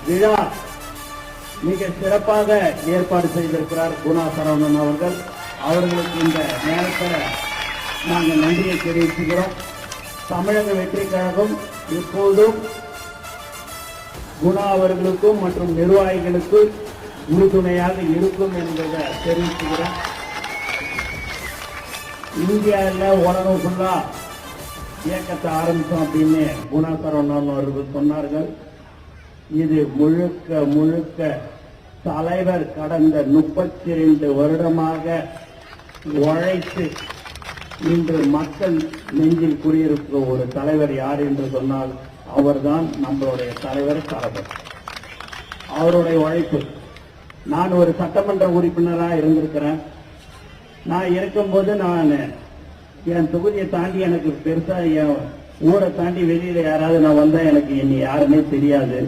விழா மிக சிறப்பாக ஏற்பாடு செய்திருக்கிறார் குணா சரவணன் அவர்கள். அவர்களுக்கு இந்த நேரத்தில் நாங்கள் நன்றியை தெரிவிக்கிறோம். தமிழக வெற்றி கழகம் எப்போதும் குணா அவர்களுக்கும் மற்றும் நிர்வாகிகளுக்கும் உறுதுணையாக இருக்கும் என்பதை தெரிவிக்கிறேன். இந்தியாவில் உலகம் ஃபுல்லா இயக்கத்தை ஆரம்பித்தோம் அப்படின்னு குணா சரவணன் அவர்கள் சொன்னார்கள். இது முழுக்க முழுக்க தலைவர் கடந்த 32 வருடமாக உழைத்து இன்று மக்கள் நெஞ்சில் குடியிருக்கிற ஒரு தலைவர் யார் என்று சொன்னால் அவர்தான் நம்மளுடைய தலைவர் தளபதி. அவருடைய உழைப்பு. நான் ஒரு சட்டமன்ற உறுப்பினராக இருந்திருக்கிறேன். நான் இருக்கும்போது நான் என் தொகுதியை தாண்டி எனக்கு பெருசா என் ஊரை தாண்டி வெளியில யாராவது நான் வந்தா எனக்கு இனி யாருமே தெரியாது.